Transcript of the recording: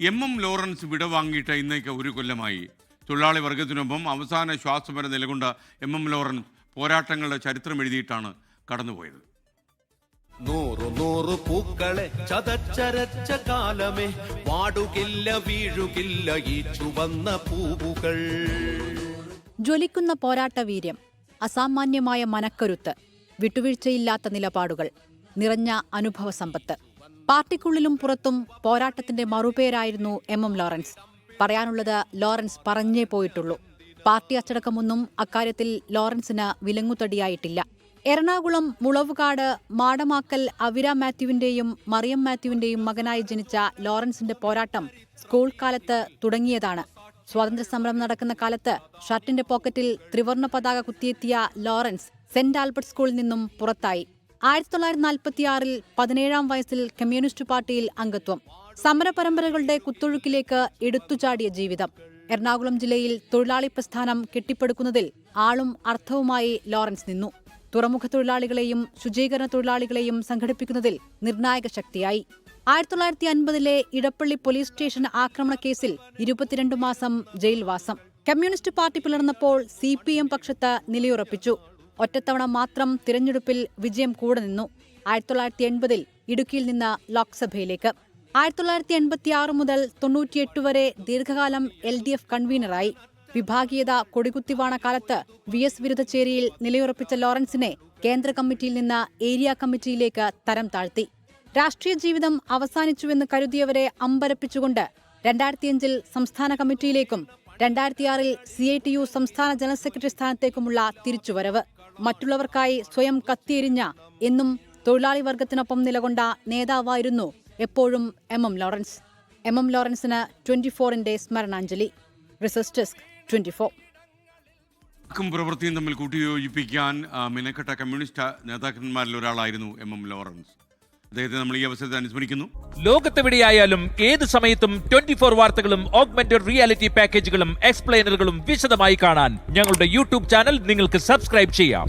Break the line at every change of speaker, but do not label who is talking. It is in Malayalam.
എം ലോറൻസ് വിടവാങ്ങിയിട്ട് ഇന്നേക്ക് ഒരു കൊല്ലമായി. തൊഴിലാളി വർഗത്തിനൊപ്പം അവസാന ശ്വാസം വരെ നിലകൊണ്ട എം ലോറൻസ് പോരാട്ടങ്ങളുടെ ചരിത്രം എഴുതിയിട്ടാണ് കടന്നുപോയത്.
നൂറു നൂറു പൂക്കളെ ചതച്ചരച്ച കാലമേ, വാടുകില്ല വീഴുകില്ല ഈ ചുവന്ന പൂവുകൾ.
ജ്വലിക്കുന്ന പോരാട്ടവീര്യം, അസാമാന്യമായ മനക്കരുത്ത്, വിട്ടുവീഴ്ചയില്ലാത്ത നിലപാടുകൾ, നിറഞ്ഞ അനുഭവസമ്പത്ത്. പാർട്ടിക്കുള്ളിലും പുറത്തും പോരാട്ടത്തിന്റെ മറുപേരായിരുന്നു എം ലോറൻസ്. പറയാനുള്ളത് ലോറൻസ് പറഞ്ഞേ പോയിട്ടുള്ളൂ. പാർട്ടി അച്ചടക്കമൊന്നും അക്കാര്യത്തിൽ ലോറൻസിന് വിലങ്ങുതടിയായിട്ടില്ല. എറണാകുളം മുളവുകാട് മാടമാക്കൽ അവിര മാത്യുവിന്റെയും മറിയം മാത്യുവിന്റെയും മകനായി ജനിച്ച ലോറൻസിന്റെ പോരാട്ടം സ്കൂൾ കാലത്ത് തുടങ്ങിയതാണ്. സ്വാതന്ത്ര്യസമരം നടക്കുന്ന കാലത്ത് ഷർട്ടിന്റെ പോക്കറ്റിൽ ത്രിവർണ്ണ പതാക കുത്തിയെത്തിയ ലോറൻസ് സെന്റ് ആൽബർട്ട് സ്കൂളിൽ നിന്നും പുറത്തായി. 1946 17-ാം വയസ്സിൽ കമ്മ്യൂണിസ്റ്റ് പാർട്ടിയിൽ അംഗത്വം. സമരപരമ്പരകളുടെ കുത്തൊഴുക്കിലേക്ക് എടുത്തുചാടിയ ജീവിതം. എറണാകുളം ജില്ലയിൽ തൊഴിലാളി പ്രസ്ഥാനം കെട്ടിപ്പടുക്കുന്നതിൽ ആളും അർത്ഥവുമായി ലോറൻസ് നിന്നു. തുറമുഖ തൊഴിലാളികളെയും ശുചീകരണ തൊഴിലാളികളെയും സംഘടിപ്പിക്കുന്നതിൽ നിർണായക ശക്തിയായി. 1950-ലെ ഇടപ്പള്ളി പോലീസ് സ്റ്റേഷൻ ആക്രമണ കേസിൽ 22 മാസം ജയിൽവാസം. കമ്മ്യൂണിസ്റ്റ് പാർട്ടി പിളർന്നപ്പോൾ CPM പക്ഷത്ത് നിലയുറപ്പിച്ചു. ഒറ്റത്തവണ മാത്രം തിരഞ്ഞെടുപ്പിൽ വിജയം കൂടെ നിന്നു. 1980-ൽ ഇടുക്കിയിൽ നിന്ന് ലോക്സഭയിലേക്ക്. 1986 മുതൽ 98 വരെ ദീർഘകാലം LDF കൺവീനറായി. വിഭാഗീയത കൊടികുത്തിവാണ കാലത്ത് VS വിരുദ്ധചേരിയിൽ നിലയുറപ്പിച്ച ലോറൻസിനെ കേന്ദ്ര കമ്മിറ്റിയിൽ നിന്ന് ഏരിയ കമ്മിറ്റിയിലേക്ക് തരം താഴ്ത്തി. രാഷ്ട്രീയ ജീവിതം അവസാനിച്ചുവെന്ന് കരുതിയവരെ അമ്പരപ്പിച്ചുകൊണ്ട് 2005-ൽ സംസ്ഥാന കമ്മിറ്റിയിലേക്കും 2006-ൽ CITU സംസ്ഥാന ജനറൽ സെക്രട്ടറി സ്ഥാനത്തേക്കുമുള്ള തിരിച്ചുവരവ്. മറ്റുള്ളവർക്കായി സ്വയം കത്തിയെരിഞ്ഞ, എന്നും തൊഴിലാളി വർഗത്തിനൊപ്പം നിലകൊണ്ട നേതാവായിരുന്നു എപ്പോഴും എം ലോറൻസ്. എം ലോറൻസിന് 24-ന്റെ സ്മരണാഞ്ജലി. Research desk 24.
പ്രവൃത്തിയും തമ്മിൽ കൂട്ടിയോജിപ്പിക്കാൻ മിനക്കെട്ട കമ്മ്യൂണിസ്റ്റ് നേതാക്കന്മാരിൽ ഒരാളായിരുന്നു എം ലോറൻസ്. അദ്ദേഹത്തെ നമ്മൾ ഈ അവസരത്തിൽ അനുസ്മരിക്കുന്നു.
ലോകത്തെവിടെയായാലും ഏത് സമയത്തും 24 വാർത്തകളും ഓഗ്മെന്റഡ് റിയാലിറ്റി പാക്കേജുകളും എക്സ്പ്ലെയിനറുകളും വിശദമായി കാണാൻ ഞങ്ങളുടെ YouTube ചാനൽ നിങ്ങൾക്ക് സബ്സ്ക്രൈബ് ചെയ്യാം.